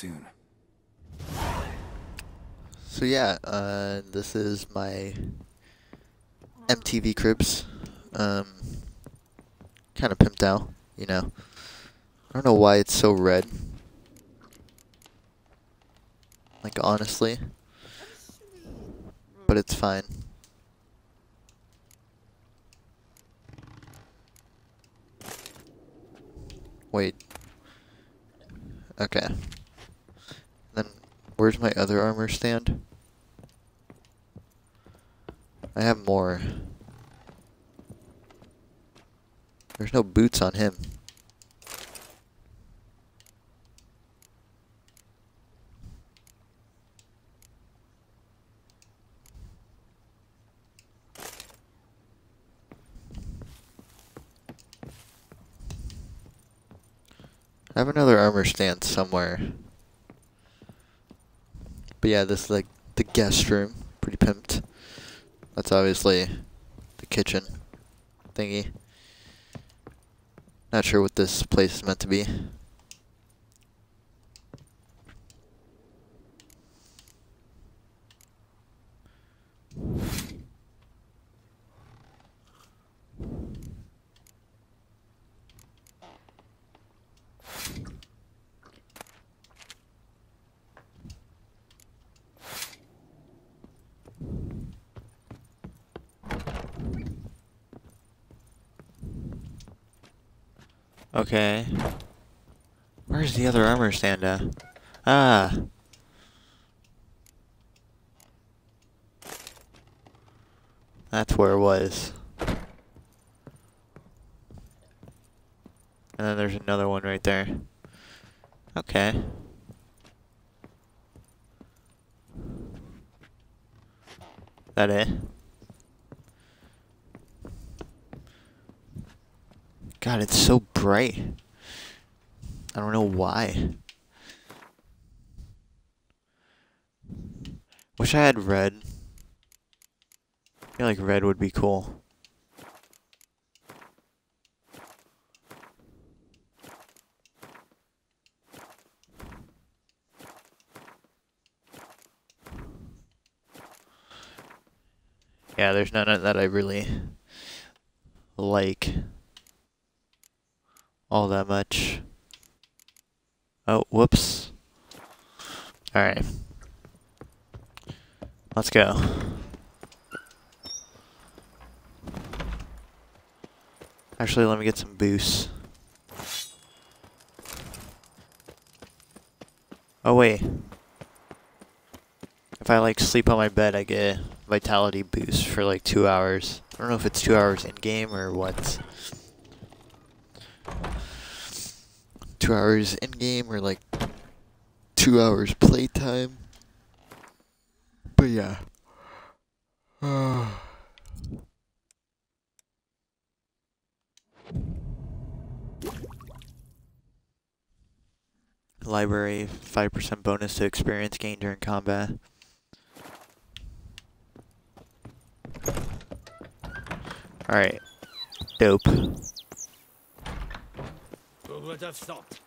soon. So yeah, this is my MTV cribs. Kind of pimped out, you know. I don't know why it's so red. Like, honestly. But it's fine. Wait. Okay. Then, where's my other armor stand? I have more. There's no boots on him. I have another armor stand somewhere. But yeah, this is like the guest room. Pretty pimped. That's obviously the kitchen thingy. Not sure what this place is meant to be. Okay. Where's the other armor stand at? Ah. That's where it was. And then there's another one right there. Okay. That it? God, it's so bright. I don't know why. Wish I had red. I feel like red would be cool. Yeah, there's none of that I really like all that much. Oh, whoops. Alright. Let's go. Actually, let me get some boosts. Oh, wait. If I, like, sleep on my bed, I get a vitality boost for, like, 2 hours. I don't know if it's 2 hours in-game or what. 2 hours in-game or, like, 2 hours playtime. But, yeah. Library, 5% bonus to experience gained during combat. Alright. Dope. Who would have thought?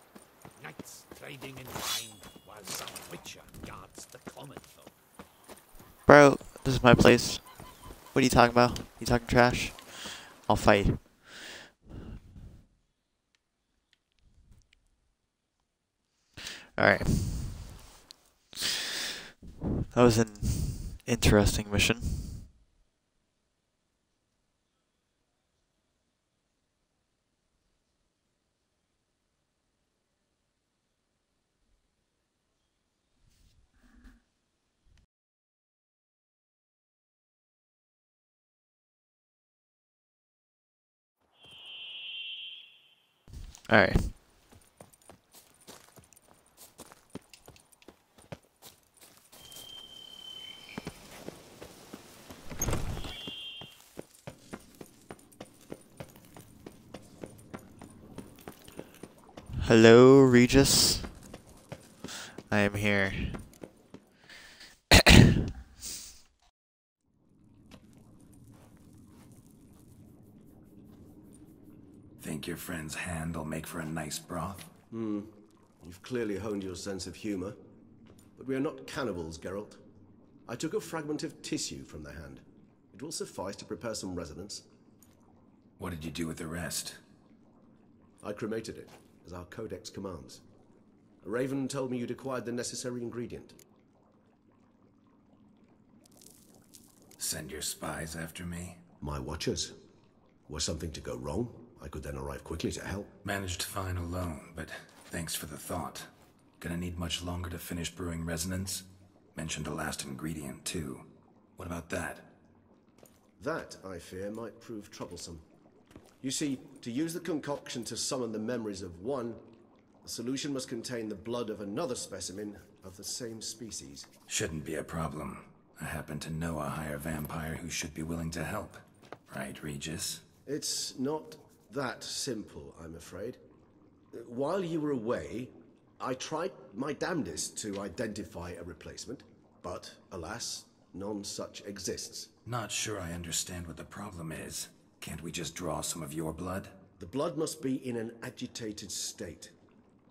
Knights trading in wine while some witcher guards the common folk. Bro, this is my place. What are you talking about? You talking trash? I'll fight. Alright. That was an interesting mission. Alright. Hello, Regis. I am here. Think your friend's hand will make for a nice broth? You've clearly honed your sense of humor. But we are not cannibals, Geralt. I took a fragment of tissue from the hand. It will suffice to prepare some resonance. What did you do with the rest? I cremated it, as our codex commands. A raven told me you'd acquired the necessary ingredient. Send your spies after me? My watchers. Were something to go wrong, I could then arrive quickly to help. Managed fine alone, but thanks for the thought. Gonna need much longer to finish brewing resonance? Mentioned a last ingredient, too. What about that? That, I fear, might prove troublesome. You see, to use the concoction to summon the memories of one, the solution must contain the blood of another specimen of the same species. Shouldn't be a problem. I happen to know a higher vampire who should be willing to help. Right, Regis? It's not that simple, I'm afraid. While you were away, I tried my damnedest to identify a replacement, but, alas, none such exists. Not sure I understand what the problem is. Can't we just draw some of your blood? The blood must be in an agitated state.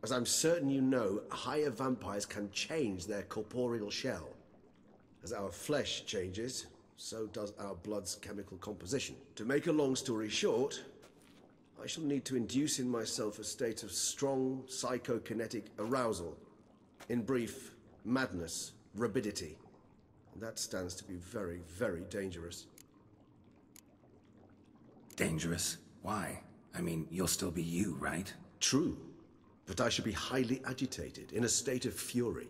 As I'm certain you know, higher vampires can change their corporeal shell. As our flesh changes, so does our blood's chemical composition. To make a long story short, I shall need to induce in myself a state of strong psychokinetic arousal. In brief, madness, rabidity. And that stands to be very, very dangerous. Dangerous? Why? I mean, you'll still be you, right? True, but I should be highly agitated, in a state of fury.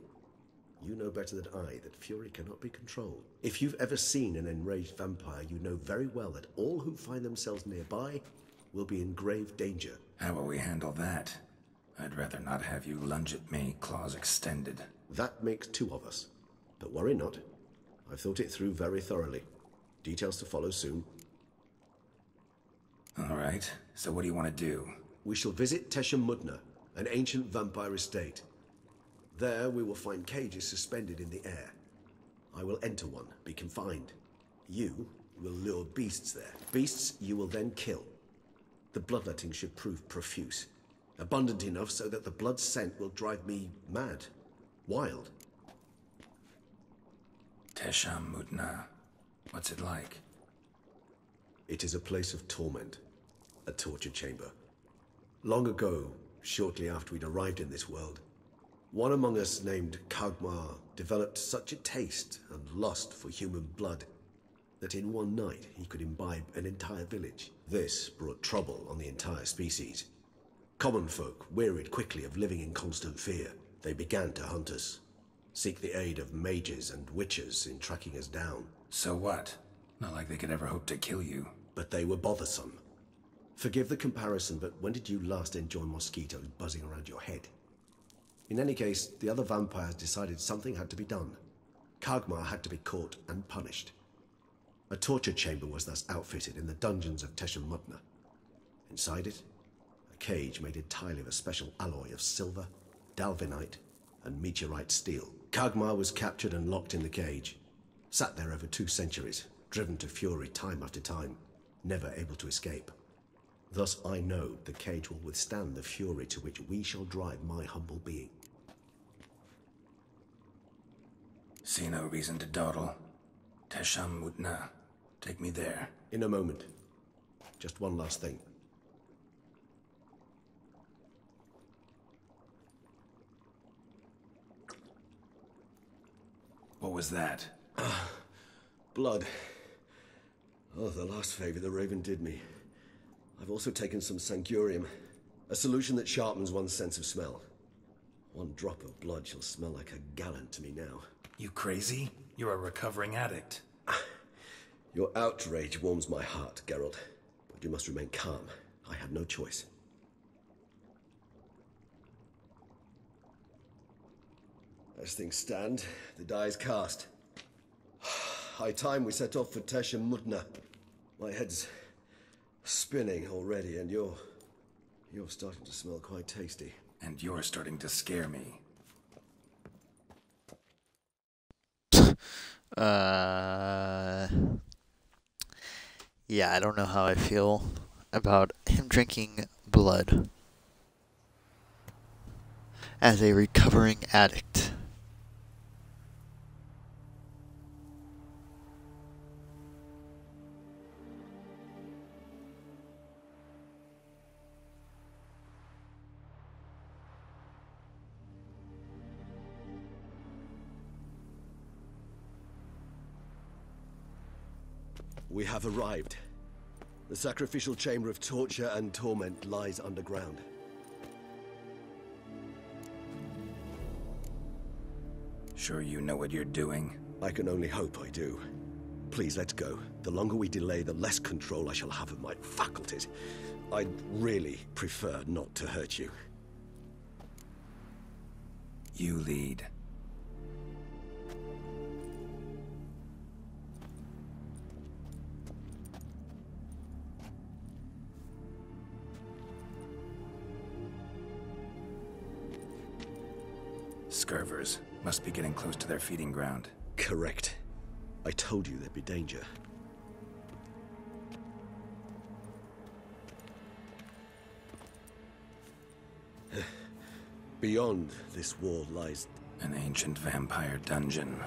You know better than I that fury cannot be controlled. If you've ever seen an enraged vampire, you know very well that all who find themselves nearby will be in grave danger. How will we handle that? I'd rather not have you lunge at me, claws extended. That makes two of us. But worry not. I've thought it through very thoroughly. Details to follow soon. All right, so what do you want to do? We shall visit Tesha Mudna, an ancient vampire estate. There we will find cages suspended in the air. I will enter one, be confined. You will lure beasts there. Beasts you will then kill. The bloodletting should prove profuse. Abundant enough so that the blood scent will drive me mad. Wild. Tesha Mudna. What's it like? It is a place of torment. A torture chamber. Long ago, shortly after we'd arrived in this world, one among us named Kagmar developed such a taste and lust for human blood that in one night he could imbibe an entire village. This brought trouble on the entire species. Common folk wearied quickly of living in constant fear. They began to hunt us, seek the aid of mages and witches in tracking us down. So what? Not like they could ever hope to kill you. But they were bothersome. Forgive the comparison, but when did you last enjoy mosquitoes buzzing around your head? In any case, the other vampires decided something had to be done. Kagmar had to be caught and punished. A torture chamber was thus outfitted in the dungeons of Tesha Mudna. Inside it, a cage made entirely of a special alloy of silver, dalvinite, and meteorite steel. Kagmar was captured and locked in the cage. Sat there over 2 centuries, driven to fury time after time, never able to escape. Thus I know the cage will withstand the fury to which we shall drive my humble being. See no reason to dawdle. Tesha Mudna. Take me there. In a moment. Just one last thing. What was that? Blood. Oh, the last favor the Raven did me. I've also taken some Sangurium, a solution that sharpens one's sense of smell. One drop of blood shall smell like a gallon to me now. You crazy? You're a recovering addict. Your outrage warms my heart, Geralt. But you must remain calm. I had no choice. As things stand, the die is cast. High time we set off for Tesha Mudna. My head's spinning already, and you're starting to smell quite tasty. And you're starting to scare me. Yeah, I don't know how I feel about him drinking blood. as a recovering addict. We have arrived. The sacrificial chamber of torture and torment lies underground. Sure you know what you're doing? I can only hope I do. Please, let's go. The longer we delay, the less control I shall have of my faculties. I'd really prefer not to hurt you. You lead. Scurvers must be getting close to their feeding ground. Correct. I told you there'd be danger. Beyond this wall lies... An ancient vampire dungeon.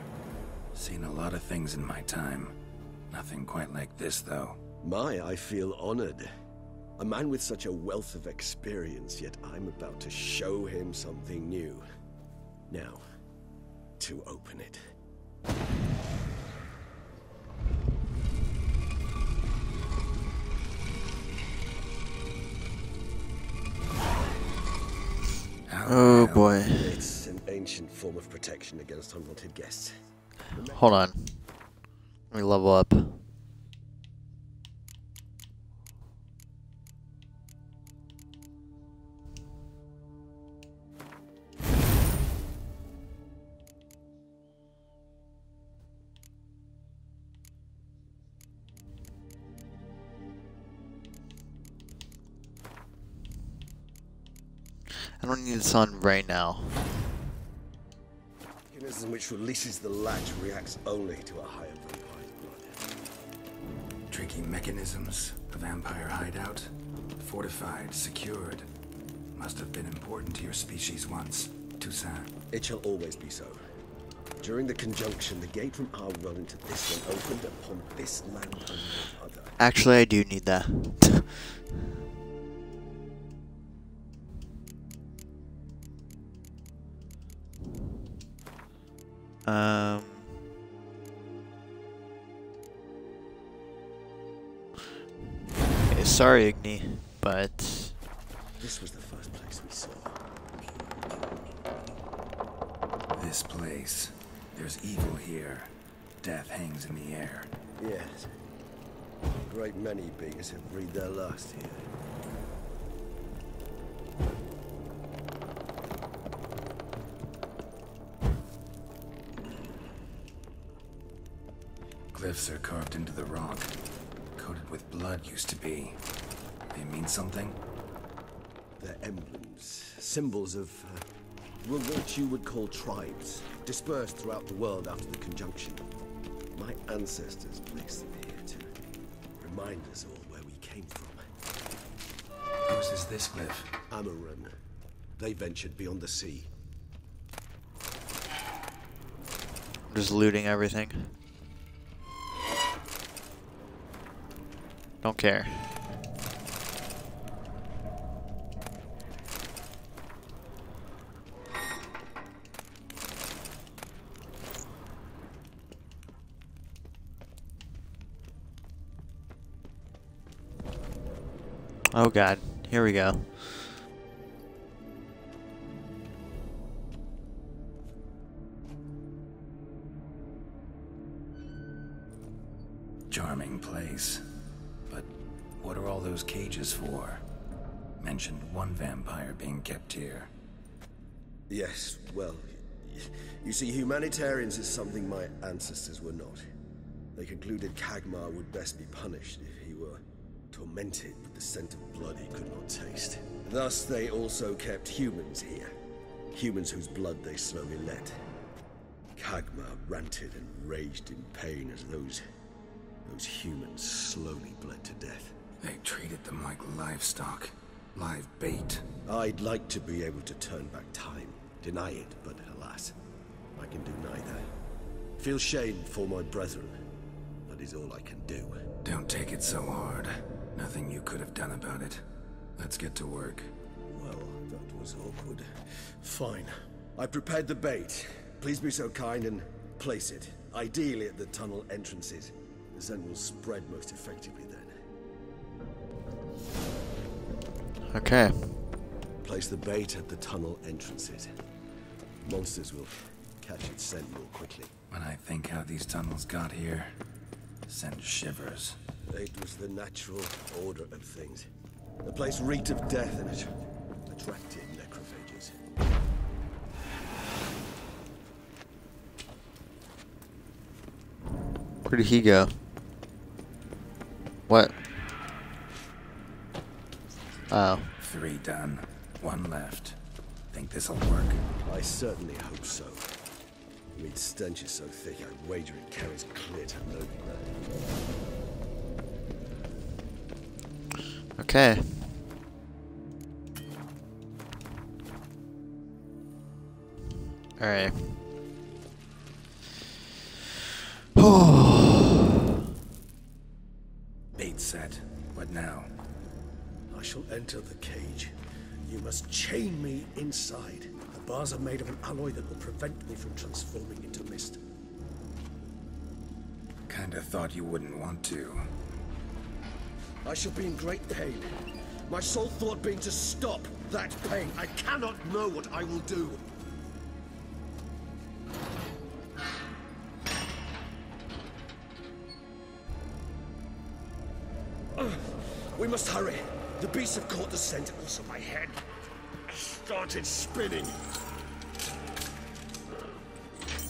Seen a lot of things in my time. Nothing quite like this, though. I feel honored. A man with such a wealth of experience, yet I'm about to show him something new. Now, to open it. Oh boy. It's an ancient form of protection against unwanted guests. Hold on. Let me level up. I don't need this on right now. The mechanism which releases the latch reacts only to a higher vampire's blood. Tricky mechanisms. A vampire hideout. Fortified, secured. Must have been important to your species once. Toussaint. It shall always be so. During the conjunction, the gate from our world into this one opened upon this land and no other. Actually, I do need that. Okay, sorry, Igni, but This was the first place we saw. This place. There's evil here. Death hangs in the air. Yes. A great many beings have breathed their last here. Glyphs are carved into the rock. Coated with blood used to be. They mean something? They're emblems, symbols of what you would call tribes, dispersed throughout the world after the conjunction. My ancestors placed them here to remind us all where we came from. Whose is this glyph? Amaran. They ventured beyond the sea. I'm just looting everything. Don't care. Oh god, here we go. Charming place. But what are all those cages for? Mentioned one vampire being kept here. Yes, well, you see, humanitarians is something my ancestors were not. They concluded Kagmar would best be punished if he were tormented with the scent of blood he could not taste. Thus, they also kept humans here. Humans whose blood they slowly let. Kagmar ranted and raged in pain as those humans slowly bled to death. They treated them like livestock. Live bait. I'd like to be able to turn back time. deny it, but alas, I can do neither. Feel shame for my brethren. That is all I can do. Don't take it so hard. Nothing you could have done about it. Let's get to work. Well, that was awkward. Fine. I prepared the bait. Please be so kind and place it, ideally at the tunnel entrances. The scent will spread most effectively then. Okay. Place the bait at the tunnel entrances. Monsters will catch its scent more quickly. When I think how these tunnels got here, send shivers. It was the natural order of things. The place reeked of death and it attracted necrophages. Where did he go? What? Oh. 3 done. 1 left. Think this'll work? I certainly hope so. The meat stench is so thick, I'd wager it carries clear to no blood. Okay. Alright. Bait set. What now? I shall enter the cage. You must chain me inside. The bars are made of an alloy that will prevent me from transforming into mist. Kinda thought you wouldn't want to. I shall be in great pain. My sole thought being to stop that pain. I cannot know what I will do. We must hurry. The beasts have caught the scent, also my head started spinning.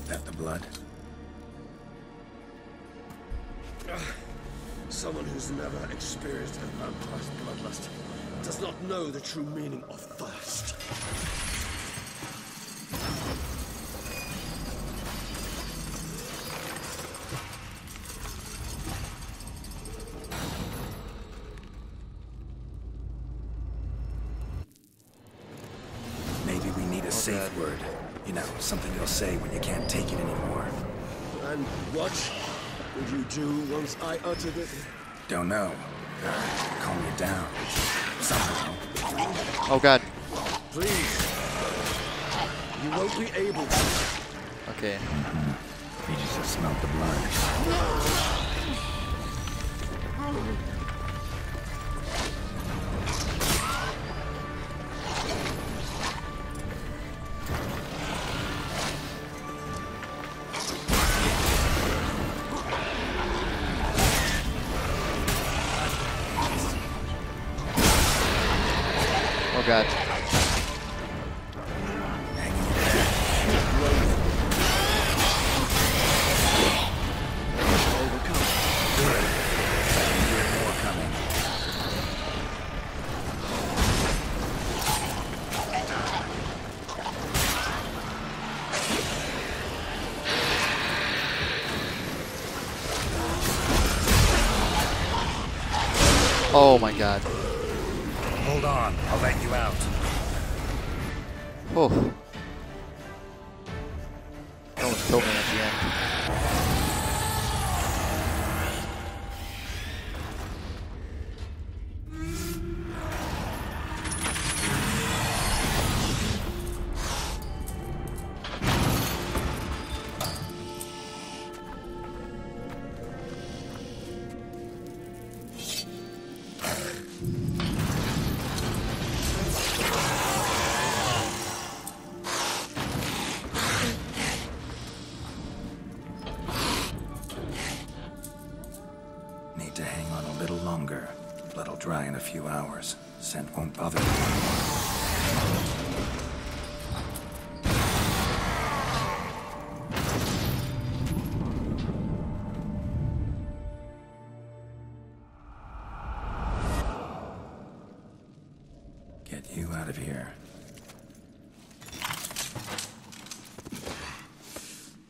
That the blood? Someone who's never experienced a vampire's bloodlust does not know the true meaning of thirst. Maybe we need a safe word. You know, something you'll say when you can't take it anymore. And what would you do once I uttered it? Don't know. Calm you down. Somehow. Oh god. Please. You won't be able to. Okay. You just have smelled the blood. Oh god. Oh my god. Hold on, I'll let you out. Oh. Almost killed me at the end. Need to hang on a little longer. Blood'll dry in a few hours. Scent won't bother you anymore. Get you out of here.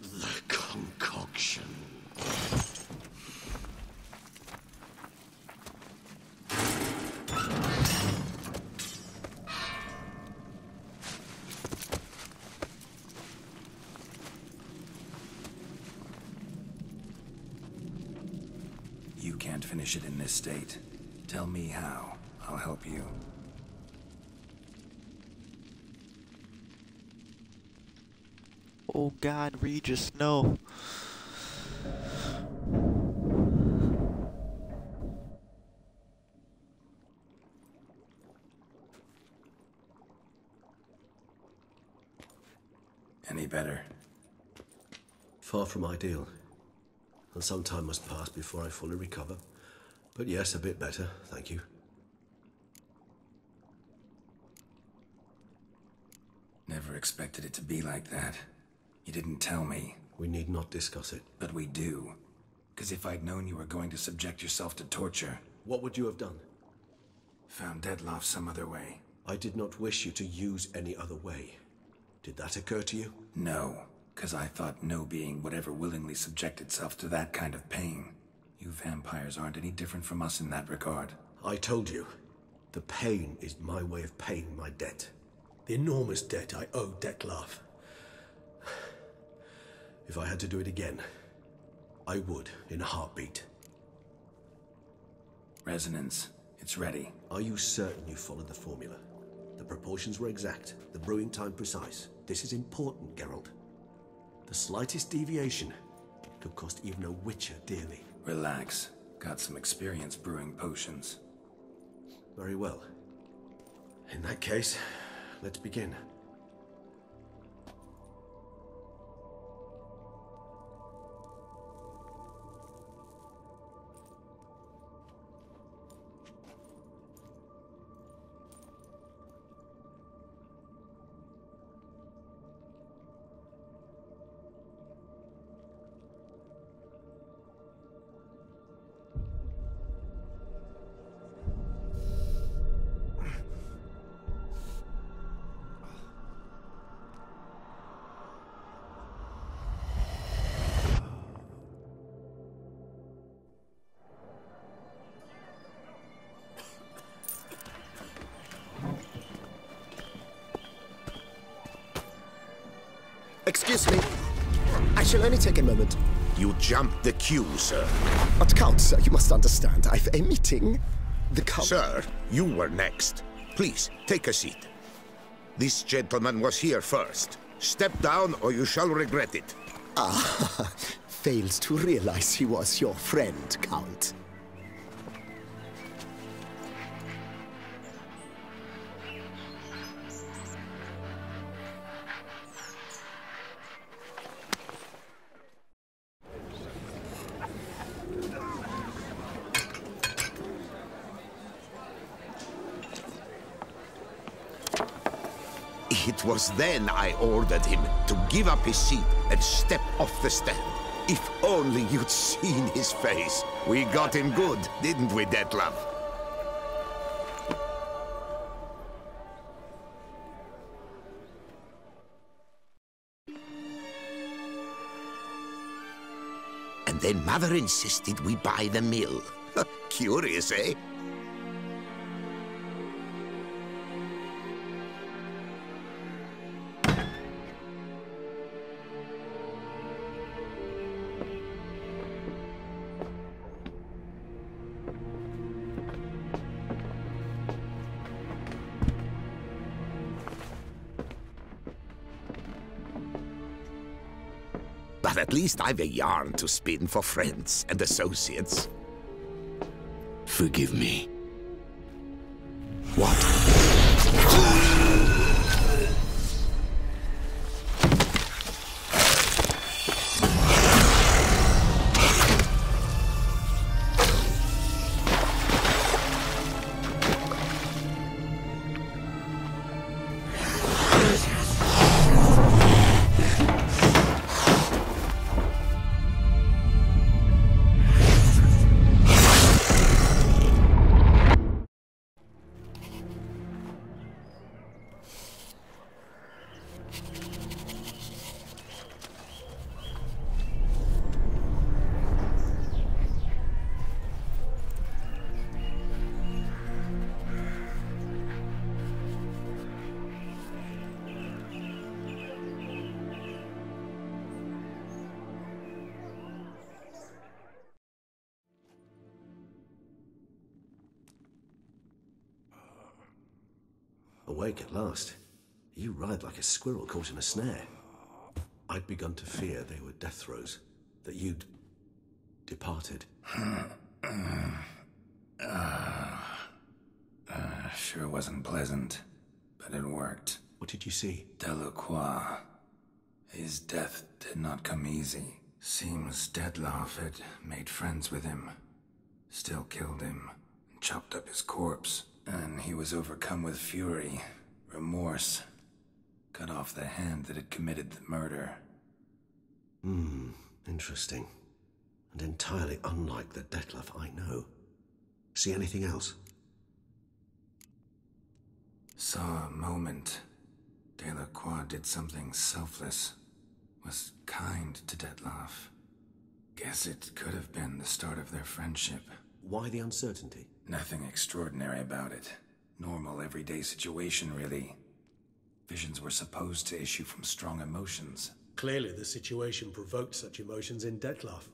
The concoction. You can't finish it in this state. Tell me how. I'll help you. Oh God, Regis, no. Any better? Far from ideal. And some time must pass before I fully recover. But yes, a bit better, thank you. Never expected it to be like that. You didn't tell me. We need not discuss it. But we do. Because if I'd known you were going to subject yourself to torture... What would you have done? Found Dettlaff some other way. I did not wish you to use any other way. Did that occur to you? No, because I thought no being would ever willingly subject itself to that kind of pain. You vampires aren't any different from us in that regard. I told you, the pain is my way of paying my debt. The enormous debt I owe Dettlaff. If I had to do it again, I would, in a heartbeat. Resonance. It's ready. Are you certain you followed the formula? The proportions were exact, the brewing time precise. This is important, Geralt. The slightest deviation could cost even a witcher dearly. Relax. Got some experience brewing potions. Very well. In that case, let's begin. Excuse me. I shall only take a moment. You jumped the queue, sir. But Count, sir, you must understand. I've a meeting. The Count... Sir, you were next. Please, take a seat. This gentleman was here first. Step down or you shall regret it. Ah, fails to realize he was your friend, Count. It was then I ordered him to give up his seat and step off the stand. If only you'd seen his face. We got him good, didn't we, Dettlaff? And then Mother insisted we buy the mill. Curious, eh? But at least I've a yarn to spin for friends and associates. Forgive me. What? awake at last. You writhed like a squirrel caught in a snare. I'd begun to fear they were death throes, that you'd departed. Sure wasn't pleasant, but it worked. What did you see? Delacroix. His death did not come easy. Seems Detlaff had made friends with him. Still killed him, and chopped up his corpse. And he was overcome with fury, remorse. Cut off the hand that had committed the murder. Interesting. And entirely unlike the Detlaff I know. See anything else? Saw a moment. Delacroix did something selfless. Was kind to Detlaff. Guess it could have been the start of their friendship. Why the uncertainty? Nothing extraordinary about it. Normal, everyday situation, really. Visions were supposed to issue from strong emotions. Clearly the situation provoked such emotions in Detlaff.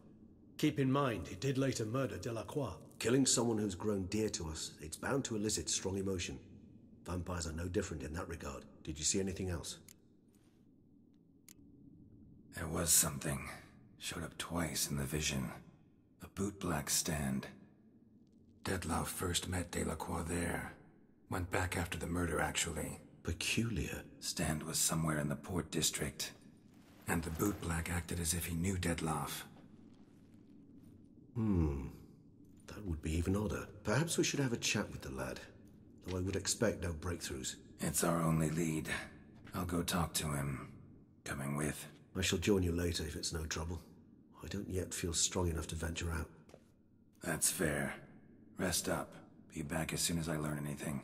Keep in mind, he did later murder Delacroix. Killing someone who's grown dear to us, it's bound to elicit strong emotion. Vampires are no different in that regard. Did you see anything else? There was something. Showed up twice in the vision. A bootblack stand. Detlaff first met Delacroix there. Went back after the murder, actually. Peculiar. Stand was somewhere in the Port District. And the bootblack acted as if he knew Detlaff. That would be even odder. Perhaps we should have a chat with the lad. Though I would expect no breakthroughs. It's our only lead. I'll go talk to him. Coming with? I shall join you later if it's no trouble. I don't yet feel strong enough to venture out. That's fair. Rest up. Be back as soon as I learn anything.